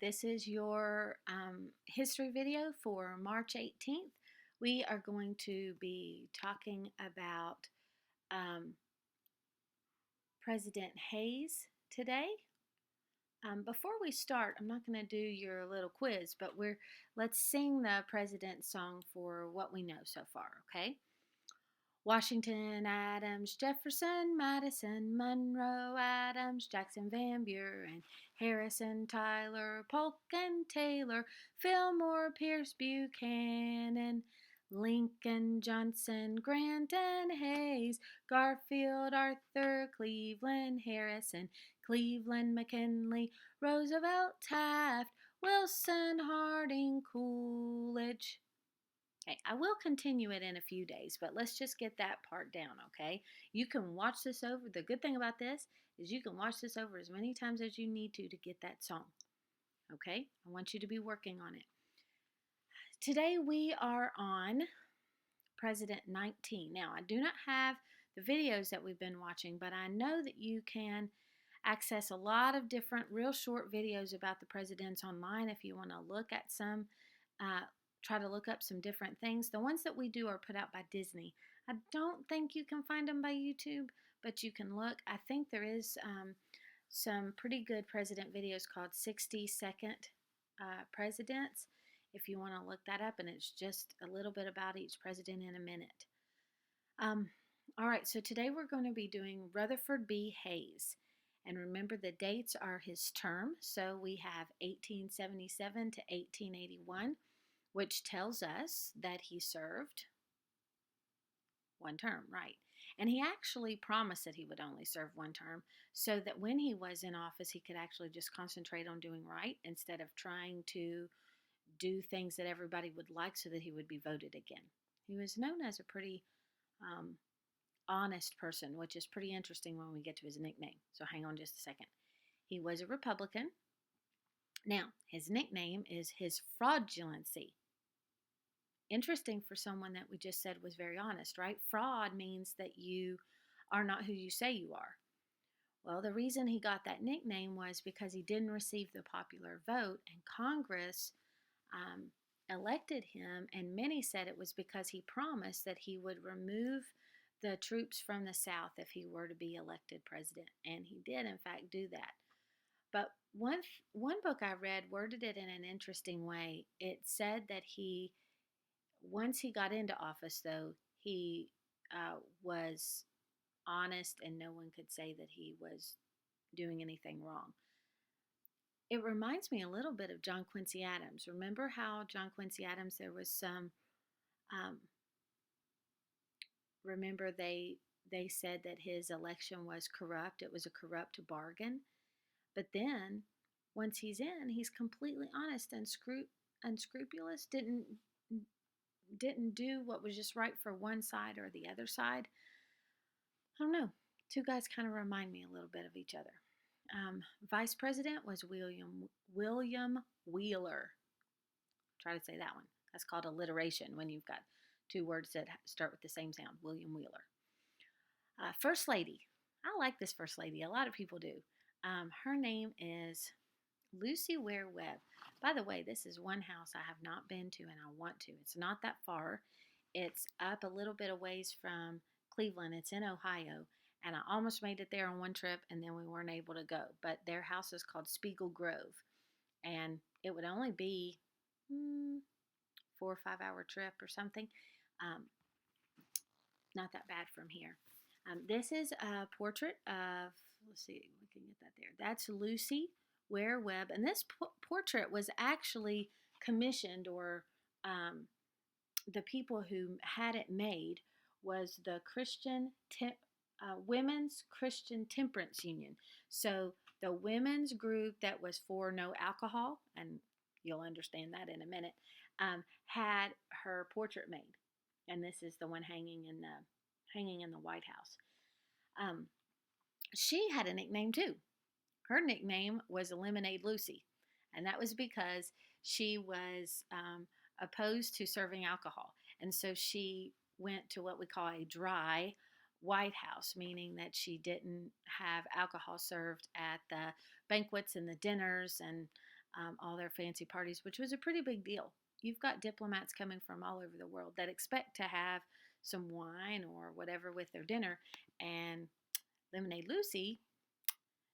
This is your history video for March 18th. We are going to be talking about um, President Hayes today. Before we start, I'm not going to do your little quiz, but let's sing the president's song for what we know so far, okay? Washington, Adams, Jefferson, Madison, Monroe, Adams, Jackson, Van Buren, Harrison, Tyler, Polk and Taylor, Fillmore, Pierce, Buchanan, Lincoln, Johnson, Grant and Hayes, Garfield, Arthur, Cleveland, Harrison, Cleveland, McKinley, Roosevelt, Taft, Wilson, Harding, Coolidge. Okay, I will continue it in a few days, but let's just get that part down, okay? You can watch this over. The good thing about this is you can watch this over as many times as you need to get that song, okay? I want you to be working on it. Today we are on President 19. Now, I do not have the videos that we've been watching, but I know that you can access a lot of different real short videos about the presidents online if you want to look at some try to look up some different things. The ones that we do are put out by Disney. I don't think you can find them by YouTube, but you can look. I think there is some pretty good president videos called 60-second presidents if you want to look that up, and it's just a little bit about each president in a minute. All right, so today we're going to be doing Rutherford B. Hayes. And remember, the dates are his term. So we have 1877 to 1881, which tells us that he served one term, right? And he actually promised that he would only serve one term so that when he was in office, he could actually just concentrate on doing right instead of trying to do things that everybody would like so that he would be voted again. He was known as a pretty honest person, which is pretty interesting when we get to his nickname. So hang on just a second. He was a Republican. Now, his nickname is his fraudulency. Interesting for someone that we just said was very honest, right? Fraud means that you are not who you say you are. Well, the reason he got that nickname was because he didn't receive the popular vote, and Congress elected him, and many said it was because he promised that he would remove the troops from the South if he were to be elected president, and he did, in fact, do that. But one book I read worded it in an interesting way. It said that once he got into office, though, he was honest and no one could say that he was doing anything wrong. It reminds me a little bit of John Quincy Adams. Remember how John Quincy Adams, there was some, remember they said that his election was corrupt. It was a corrupt bargain. But then, once he's in, he's completely honest and unscrupulous, didn't do what was just right for one side or the other side. I don't know. Two guys kind of remind me a little bit of each other. Vice President was William Wheeler. Try to say that one. That's called alliteration when you've got two words that start with the same sound. William Wheeler. First Lady. I like this First Lady. A lot of people do. Her name is Lucy Ware Webb. By the way, this is one house I have not been to and I want to. It's not that far. It's up a little bit of ways from Cleveland. It's in Ohio. And I almost made it there on one trip and then we weren't able to go. But their house is called Spiegel Grove. And it would only be 4 or 5 hour trip or something. Not that bad from here. This is a portrait of, let's see, we can get that there. That's Lucy Ware Webb. And this portrait was actually commissioned, or the people who had it made was the Women's Christian Temperance Union. So the women's group that was for no alcohol, and you'll understand that in a minute, had her portrait made. And this is the one hanging in the White House. She had a nickname too. Her nickname was Lemonade Lucy, and that was because she was opposed to serving alcohol, and so she went to what we call a dry White House, meaning that she didn't have alcohol served at the banquets and the dinners and all their fancy parties, which was a pretty big deal. You've got diplomats coming from all over the world that expect to have some wine or whatever with their dinner, and Lemonade Lucy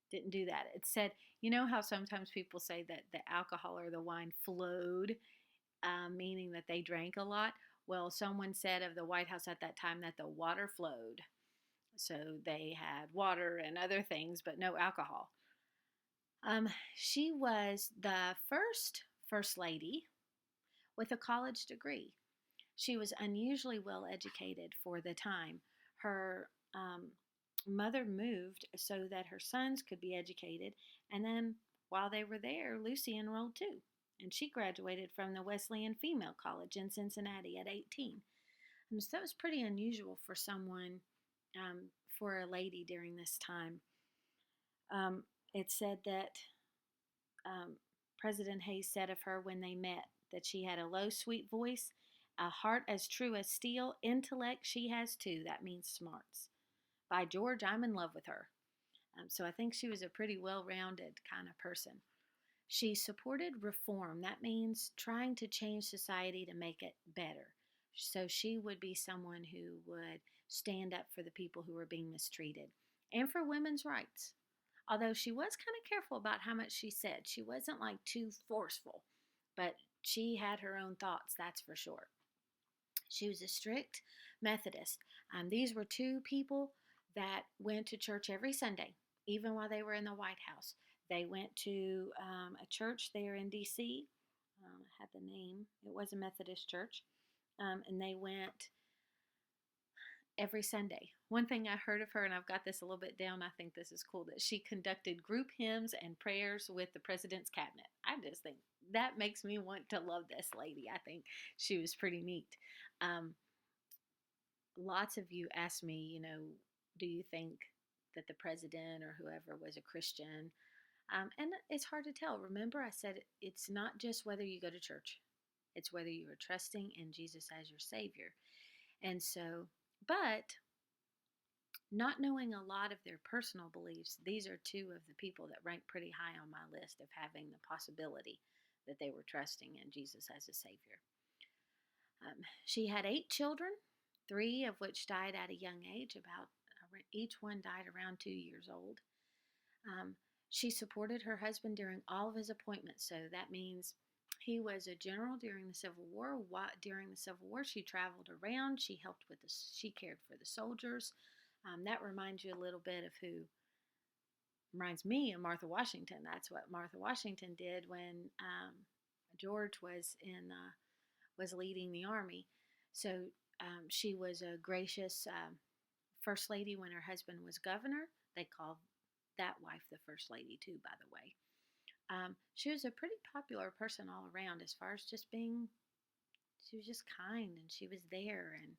didn't do that. It said, you know how sometimes people say that the alcohol or the wine flowed, meaning that they drank a lot? Well, someone said of the White House at that time that the water flowed. So they had water and other things, but no alcohol. She was the first lady with a college degree. She was unusually well educated for the time. Her mother moved so that her sons could be educated, and then while they were there, Lucy enrolled too. And she graduated from the Wesleyan Female College in Cincinnati at 18. And so that was pretty unusual for someone, for a lady during this time. It said that President Hayes said of her when they met that she had a low, sweet voice, a heart as true as steel, intellect she has too. That means smarts. By George, I'm in love with her. So I think she was a pretty well-rounded kind of person. She supported reform. That means trying to change society to make it better. So she would be someone who would stand up for the people who were being mistreated and for women's rights. Although she was kind of careful about how much she said. She wasn't like too forceful, but she had her own thoughts, that's for sure. She was a strict Methodist. These were two people that went to church every Sunday, even while they were in the White House. They went to a church there in D.C. I had the name. It was a Methodist church. And they went every Sunday. One thing I heard of her, and I've got this a little bit down, I think this is cool, that she conducted group hymns and prayers with the president's cabinet. I just think that makes me want to love this lady. I think she was pretty neat. Lots of you asked me, do you think that the president or whoever was a Christian? And it's hard to tell. Remember, I said it's not just whether you go to church. It's whether you are trusting in Jesus as your Savior. And so, but not knowing a lot of their personal beliefs, these are two of the people that rank pretty high on my list of having the possibility that they were trusting in Jesus as a Savior. She had 8 children, 3 of which died at a young age. Each one died around 2 years old. She supported her husband during all of his appointments. So that means he was a general during the Civil War. During the Civil War, she traveled around. She she cared for the soldiers. That reminds you a little bit of reminds me of Martha Washington. That's what Martha Washington did when George was leading the army. So she was a gracious first lady when her husband was governor. They called that wife the first lady too, by the way. She was a pretty popular person all around as far as she was just kind and she was there, and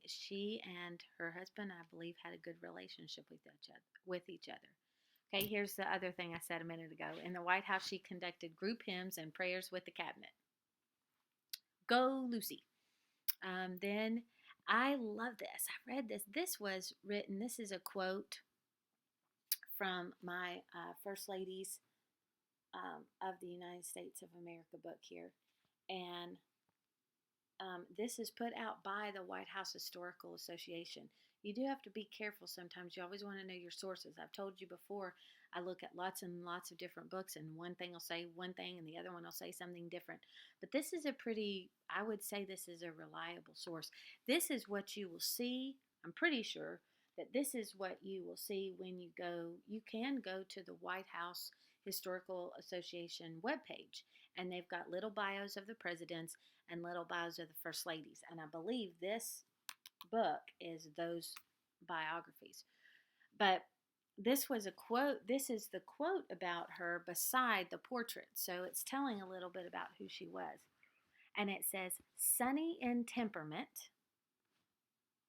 she and her husband, I believe, had a good relationship with each other. Okay, here's the other thing I said a minute ago. In the White House, she conducted group hymns and prayers with the cabinet. Go Lucy. Then I love this. I read this. This was written, this is a quote from my First Ladies of the United States of America book here. And this is put out by the White House Historical Association. You do have to be careful sometimes. You always want to know your sources. I've told you before, I look at lots and lots of different books, and one thing will say one thing and the other one will say something different. But this is I would say this is a reliable source. This is what you will see. I'm pretty sure that this is what you will see when you go. You can go to the White House Historical Association webpage, and they've got little bios of the presidents and little bios of the first ladies. And I believe this book is those biographies. But this was a quote. This is the quote about her beside the portrait. So it's telling a little bit about who she was. And it says, sunny in temperament,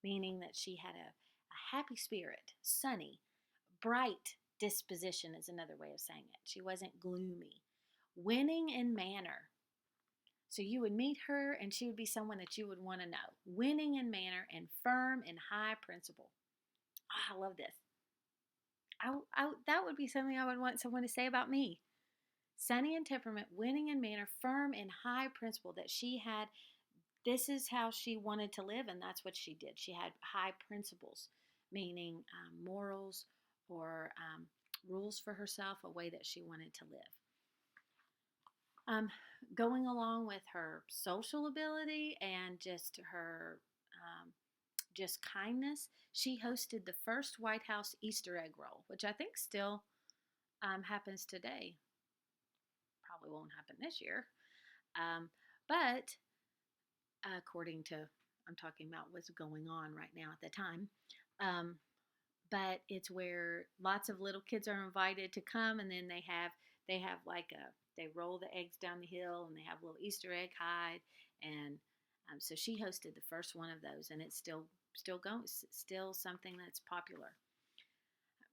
meaning that she had a happy spirit, sunny, bright disposition is another way of saying it. She wasn't gloomy. Winning in manner. So you would meet her and she would be someone that you would want to know. Winning in manner and firm in high principle. Oh, I love this. That would be something I would want someone to say about me. Sunny in temperament, winning in manner, firm in high principle, that she had, this is how she wanted to live, and that's what she did. She had high principles, meaning morals or rules for herself, a way that she wanted to live. Going along with her social ability and just her just kindness, she hosted the first White House Easter egg roll, which I think still happens today. Probably won't happen this year. But according to, I'm talking about what's going on right now at the time. Um, but it's where lots of little kids are invited to come, and then they have like they roll the eggs down the hill, and they have a little Easter egg hide, and so she hosted the first one of those, and it's still going, still something that's popular.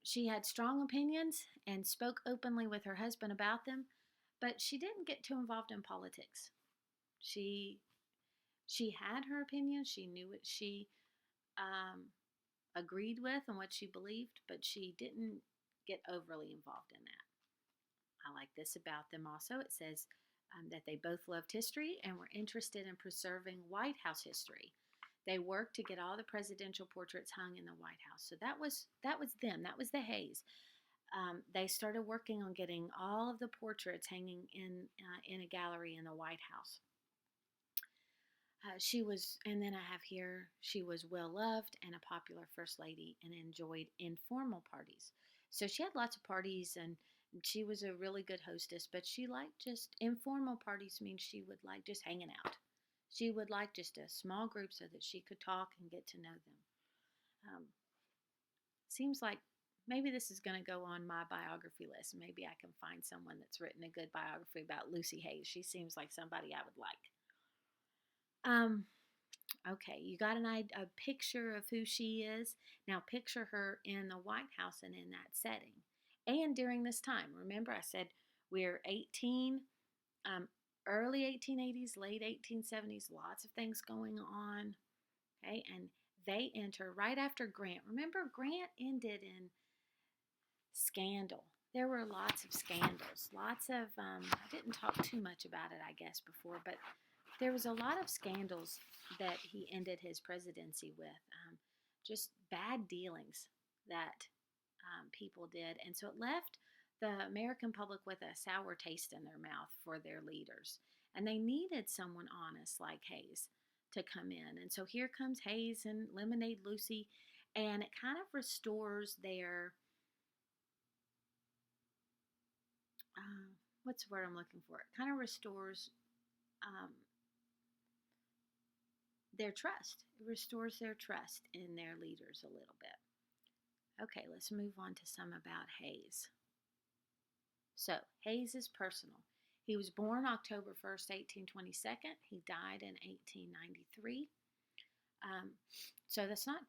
She had strong opinions and spoke openly with her husband about them, but she didn't get too involved in politics. She she had her opinions. She knew what she um, agreed with and what she believed, but she didn't get overly involved in that. I like this about them also. It says that they both loved history and were interested in preserving White House history. They worked to get all the presidential portraits hung in the White House. So that was them. That was the Hayes. They started working on getting all of the portraits hanging in a gallery in the White House. She was, and then I have here, she was well loved and a popular first lady and enjoyed informal parties. So she had lots of parties, and she was a really good hostess, but she liked just informal parties, means she would like just hanging out. She would like just a small group so that she could talk and get to know them. Um, Seems like maybe this is going to go on my biography list. Maybe I can find someone that's written a good biography about Lucy Hayes. She seems like somebody I would like. Um, okay, you got a picture of who she is. Now picture her in the White House and in that setting. And during this time, remember I said we're um, early 1880s, late 1870s, lots of things going on. Okay, and they enter right after Grant. Remember, Grant ended in scandal. There were lots of scandals, lots of, I didn't talk too much about it, I guess, before, but there was a lot of scandals that he ended his presidency with, just bad dealings that people did. And so it left the American public with a sour taste in their mouth for their leaders. And they needed someone honest like Hayes to come in. And so here comes Hayes and Lemonade Lucy, and it kind of restores their, what's the word I'm looking for? It kind of restores um, their trust. It restores their trust in their leaders a little bit. Okay, let's move on to some about Hayes. So, Hayes is personal. He was born October 1st, 1822. He died in 1893. So that's not,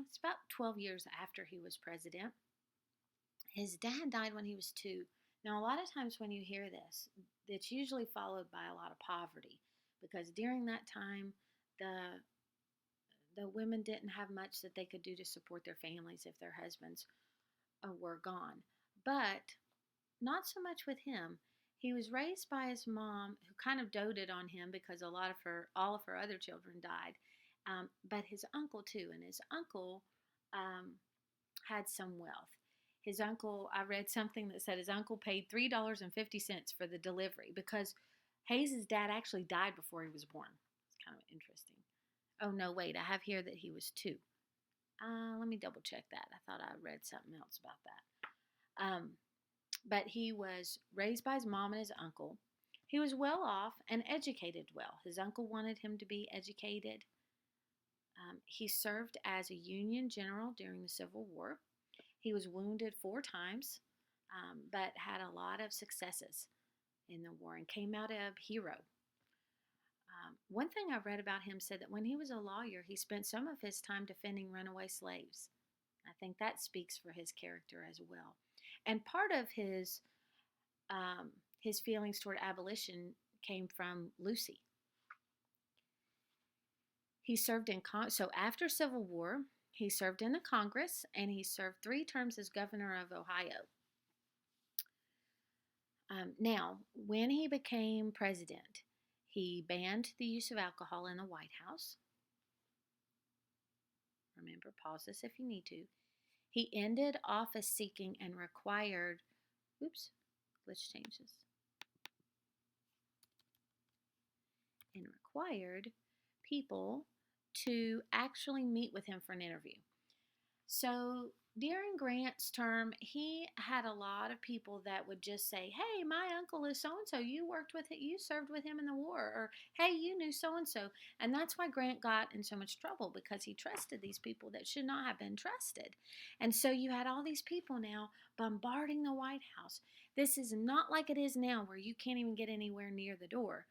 it's about 12 years after he was president. His dad died when he was 2. Now, a lot of times when you hear this, it's usually followed by a lot of poverty, because during that time, the women didn't have much that they could do to support their families if their husbands were gone. But not so much with him. He was raised by his mom, who kind of doted on him because all of her other children died. But his uncle too, and his uncle had some wealth. His uncle, I read something that said his uncle paid $3.50 for the delivery, because Hayes' dad actually died before he was born. It's kind of interesting. Oh no, wait, I have here that he was 2. Let me double check that. I thought I read something else about that. But he was raised by his mom and his uncle. He was well off and educated well. His uncle wanted him to be educated. He served as a Union general during the Civil War. He was wounded 4 times, but had a lot of successes in the war and came out a hero. One thing I read about him said that when he was a lawyer, he spent some of his time defending runaway slaves. I think that speaks for his character as well. And part of his feelings toward abolition came from Lucy. He served so after Civil War, he served in the Congress, and he served 3 terms as governor of Ohio. Now, when he became president, he banned the use of alcohol in the White House. Remember, pause this if you need to. He ended office seeking and required, let's change this. And required people to actually meet with him for an interview. So during Grant's term, he had a lot of people that would just say, "Hey, my uncle is so and so. You worked with it. You served with him in the war," or "Hey, you knew so and so." And that's why Grant got in so much trouble, because he trusted these people that should not have been trusted. And so you had all these people now bombarding the White House. This is not like it is now, where you can't even get anywhere near the door.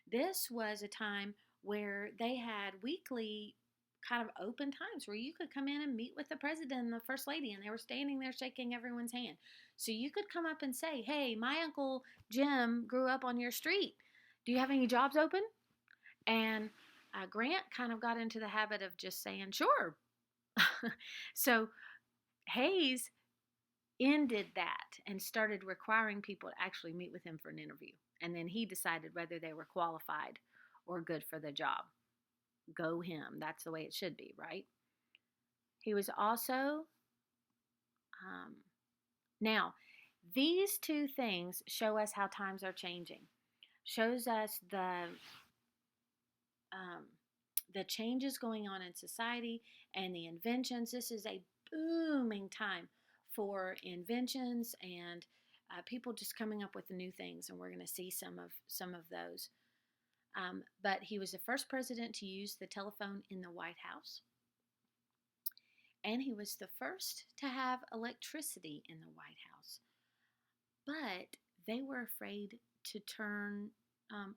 This was a time where they had weekly kind of open times where you could come in and meet with the president and the first lady, and they were standing there shaking everyone's hand. So you could come up and say, "Hey, my uncle Jim grew up on your street. Do you have any jobs open?" And Grant kind of got into the habit of just saying, "Sure." So Hayes ended that and started requiring people to actually meet with him for an interview. And then he decided whether they were qualified or good for the job. Go him. That's the way it should be, right? He was also, now, these two things show us how times are changing. Shows us the changes going on in society and the inventions. This is a booming time for inventions and people just coming up with new things, and we're going to see some of those. But he was the first president to use the telephone in the White House, and he was the first to have electricity in the White House. But they were afraid to turn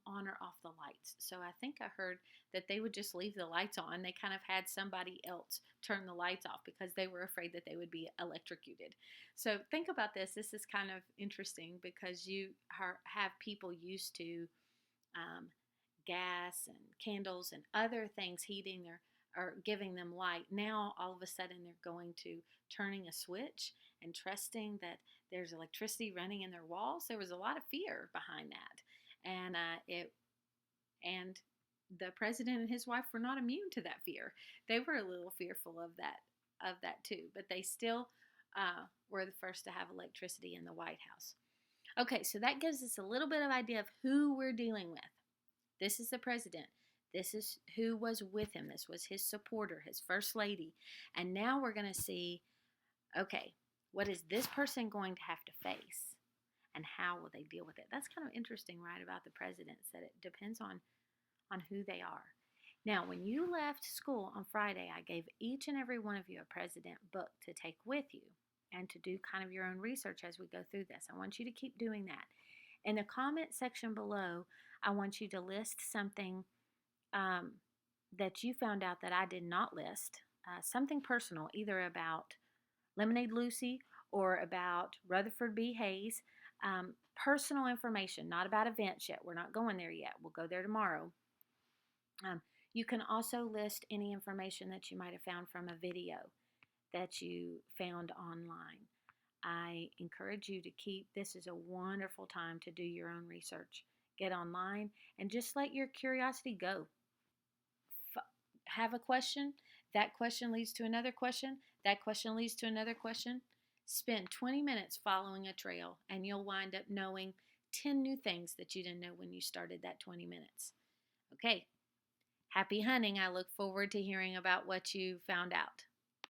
on or off the lights. So I think I heard that they would just leave the lights on. They kind of had somebody else turn the lights off because they were afraid that they would be electrocuted. So think about this. This is kind of interesting because you have people used to gas and candles and other things heating their or giving them light. Now all of a sudden they're going to turning a switch and trusting that there's electricity running in their walls. There was a lot of fear behind that, and the president and his wife were not immune to that fear. They were a little fearful of that too, but they still were the first to have electricity in the White House. Okay, so that gives us a little bit of idea of who we're dealing with. This is the president. This is who was with him. This was his supporter, his first lady. And now we're going to see, okay, what is this person going to have to face? And how will they deal with it? That's kind of interesting, right, about the presidents, that it depends on who they are. Now, when you left school on Friday, I gave each and every one of you a president book to take with you and to do kind of your own research as we go through this. I want you to keep doing that. In the comment section below, I want you to list something that you found out that I did not list, something personal, either about Lemonade Lucy or about Rutherford B. Hayes. Personal information, not about events yet. We're not going there yet. We'll go there tomorrow. You can also list any information that you might have found from a video that you found online. I encourage you to this is a wonderful time to do your own research. Get online and just let your curiosity go. Have a question. That question leads to another question. That question leads to another question. Spend 20 minutes following a trail, and you'll wind up knowing 10 new things that you didn't know when you started that 20 minutes. Okay. Happy hunting. I look forward to hearing about what you found out.